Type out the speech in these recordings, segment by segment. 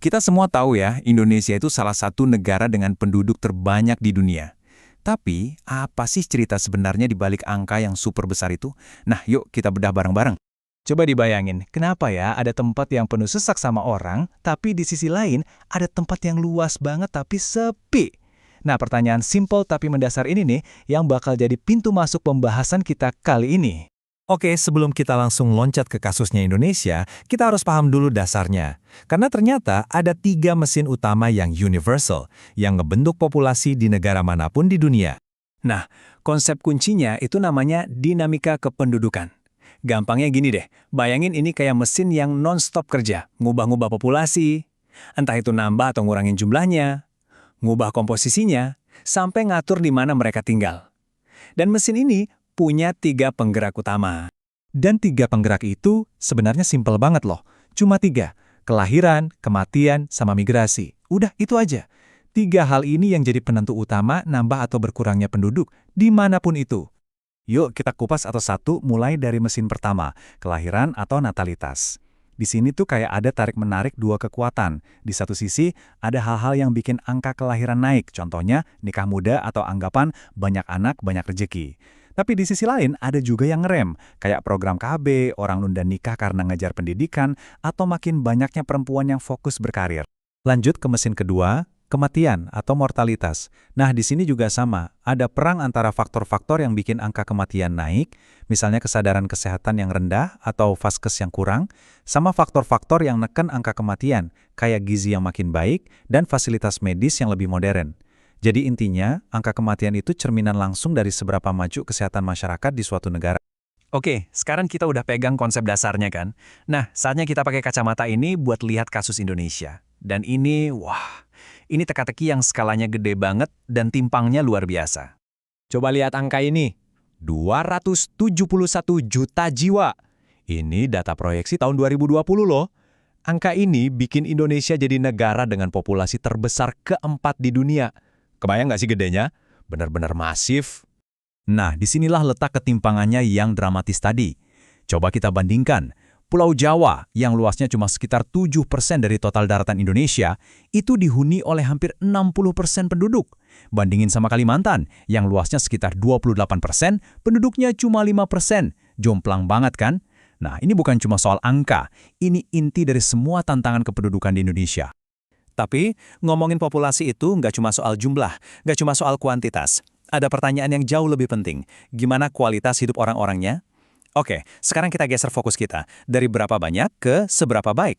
Kita semua tahu ya, Indonesia itu salah satu negara dengan penduduk terbanyak di dunia. Tapi, apa sih cerita sebenarnya di balik angka yang super besar itu? Nah, yuk kita bedah bareng-bareng. Coba dibayangin, kenapa ya ada tempat yang penuh sesak sama orang, tapi di sisi lain ada tempat yang luas banget tapi sepi? Nah, pertanyaan simpel tapi mendasar ini nih yang bakal jadi pintu masuk pembahasan kita kali ini. Oke, sebelum kita langsung loncat ke kasusnya Indonesia, kita harus paham dulu dasarnya. Karena ternyata ada 3 mesin utama yang universal, yang ngebentuk populasi di negara manapun di dunia. Nah, konsep kuncinya itu namanya dinamika kependudukan. Gampangnya gini deh, bayangin ini kayak mesin yang non-stop kerja, ngubah-ngubah populasi, entah itu nambah atau ngurangin jumlahnya, ngubah komposisinya, sampai ngatur di mana mereka tinggal. Dan mesin ini punya 3 penggerak utama. Dan 3 penggerak itu sebenarnya simpel banget loh. Cuma 3, kelahiran, kematian, sama migrasi. Udah, itu aja. 3 hal ini yang jadi penentu utama nambah atau berkurangnya penduduk, dimanapun itu. Yuk kita kupas satu-satu mulai dari mesin pertama, kelahiran atau natalitas. Di sini tuh kayak ada tarik-menarik 2 kekuatan. Di satu sisi, ada hal-hal yang bikin angka kelahiran naik, contohnya nikah muda atau anggapan banyak anak, banyak rejeki. Tapi di sisi lain, ada juga yang ngerem, kayak program KB, orang nunda nikah karena ngejar pendidikan, atau makin banyaknya perempuan yang fokus berkarir. Lanjut ke mesin kedua, kematian atau mortalitas. Nah, di sini juga sama, ada perang antara faktor-faktor yang bikin angka kematian naik, misalnya kesadaran kesehatan yang rendah atau vaskes yang kurang, sama faktor-faktor yang neken angka kematian, kayak gizi yang makin baik dan fasilitas medis yang lebih modern. Jadi intinya, angka kematian itu cerminan langsung dari seberapa maju kesehatan masyarakat di suatu negara. Oke, sekarang kita udah pegang konsep dasarnya kan? Nah, saatnya kita pakai kacamata ini buat lihat kasus Indonesia. Dan ini, wah, ini teka-teki yang skalanya gede banget dan timpangnya luar biasa. Coba lihat angka ini, 271 juta jiwa. Ini data proyeksi tahun 2020 loh. Angka ini bikin Indonesia jadi negara dengan populasi terbesar keempat di dunia. Kebayang nggak sih gedenya? Benar-benar masif. Nah, disinilah letak ketimpangannya yang dramatis tadi. Coba kita bandingkan. Pulau Jawa, yang luasnya cuma sekitar 7% dari total daratan Indonesia, itu dihuni oleh hampir 60% penduduk. Bandingin sama Kalimantan, yang luasnya sekitar 28%, penduduknya cuma 5%. Jomplang banget kan? Nah, ini bukan cuma soal angka, ini inti dari semua tantangan kependudukan di Indonesia. Tapi, ngomongin populasi itu nggak cuma soal jumlah, nggak cuma soal kuantitas. Ada pertanyaan yang jauh lebih penting. Gimana kualitas hidup orang-orangnya? Oke, sekarang kita geser fokus kita. Dari berapa banyak ke seberapa baik.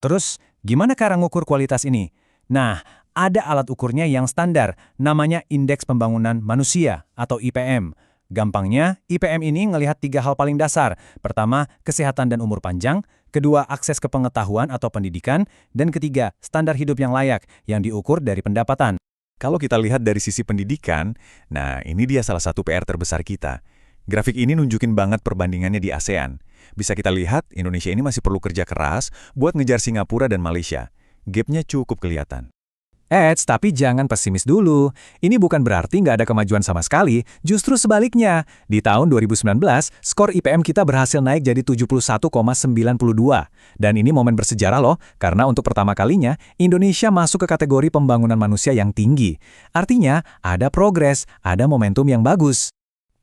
Terus, gimana cara ngukur kualitas ini? Nah, ada alat ukurnya yang standar, namanya Indeks Pembangunan Manusia atau IPM. Gampangnya, IPM ini ngelihat 3 hal paling dasar. Pertama, kesehatan dan umur panjang. Kedua, akses ke pengetahuan atau pendidikan. Dan ketiga, standar hidup yang layak, yang diukur dari pendapatan. Kalau kita lihat dari sisi pendidikan, nah ini dia salah satu PR terbesar kita. Grafik ini nunjukin banget perbandingannya di ASEAN. Bisa kita lihat, Indonesia ini masih perlu kerja keras buat ngejar Singapura dan Malaysia. Gapnya cukup kelihatan. Tapi jangan pesimis dulu. Ini bukan berarti nggak ada kemajuan sama sekali, justru sebaliknya. Di tahun 2019, skor IPM kita berhasil naik jadi 71,92. Dan ini momen bersejarah loh, karena untuk pertama kalinya, Indonesia masuk ke kategori pembangunan manusia yang tinggi. Artinya, ada progres, ada momentum yang bagus.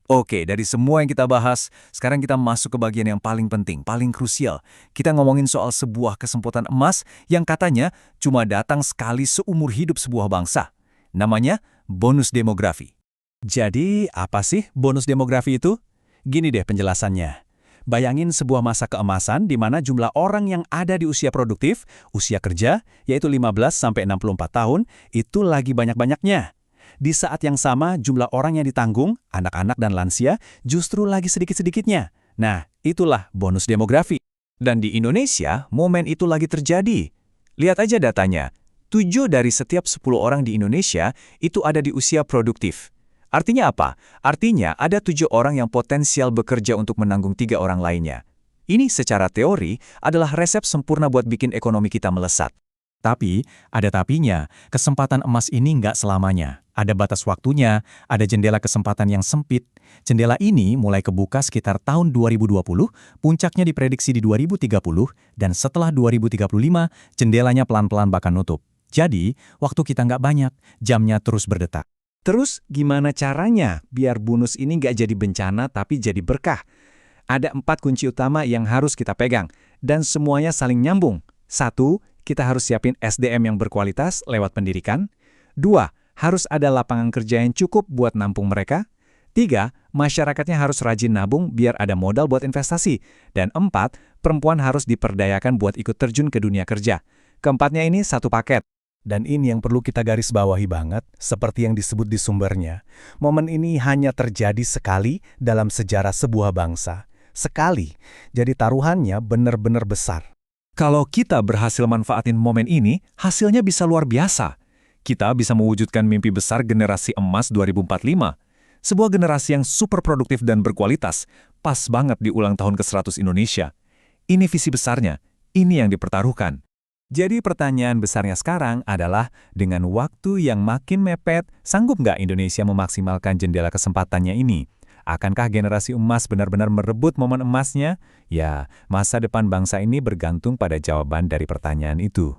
Oke, dari semua yang kita bahas, sekarang kita masuk ke bagian yang paling penting, paling krusial. Kita ngomongin soal sebuah kesempatan emas yang katanya cuma datang sekali seumur hidup sebuah bangsa. Namanya bonus demografi. Jadi, apa sih bonus demografi itu? Gini deh penjelasannya. Bayangin sebuah masa keemasan di mana jumlah orang yang ada di usia produktif, usia kerja, yaitu 15-64 tahun, itu lagi banyak-banyaknya. Di saat yang sama, jumlah orang yang ditanggung, anak-anak dan lansia, justru lagi sedikit-sedikitnya. Nah, itulah bonus demografi. Dan di Indonesia, momen itu lagi terjadi. Lihat aja datanya. 7 dari setiap 10 orang di Indonesia itu ada di usia produktif. Artinya apa? Artinya ada 7 orang yang potensial bekerja untuk menanggung 3 orang lainnya. Ini secara teori adalah resep sempurna buat bikin ekonomi kita melesat. Tapi, ada tapinya, kesempatan emas ini nggak selamanya. Ada batas waktunya, ada jendela kesempatan yang sempit. Jendela ini mulai kebuka sekitar tahun 2020, puncaknya diprediksi di 2030, dan setelah 2035, jendelanya pelan-pelan bakal nutup. Jadi, waktu kita nggak banyak, jamnya terus berdetak. Terus gimana caranya biar bonus ini nggak jadi bencana tapi jadi berkah? Ada 4 kunci utama yang harus kita pegang, dan semuanya saling nyambung. 1. Kita harus siapin SDM yang berkualitas lewat pendidikan. 2. Harus ada lapangan kerja yang cukup buat nampung mereka. 3. Masyarakatnya harus rajin nabung biar ada modal buat investasi. Dan 4. Perempuan harus diperdayakan buat ikut terjun ke dunia kerja. Keempatnya ini satu paket. Dan ini yang perlu kita garis bawahi banget, seperti yang disebut di sumbernya. Momen ini hanya terjadi sekali dalam sejarah sebuah bangsa. Sekali, jadi taruhannya benar-benar besar. Kalau kita berhasil manfaatin momen ini, hasilnya bisa luar biasa. Kita bisa mewujudkan mimpi besar generasi emas 2045. Sebuah generasi yang super produktif dan berkualitas, pas banget di ulang tahun ke-100 Indonesia. Ini visi besarnya, ini yang dipertaruhkan. Jadi pertanyaan besarnya sekarang adalah, dengan waktu yang makin mepet, sanggup nggak Indonesia memaksimalkan jendela kesempatannya ini? Akankah generasi emas benar-benar merebut momen emasnya? Ya, masa depan bangsa ini bergantung pada jawaban dari pertanyaan itu.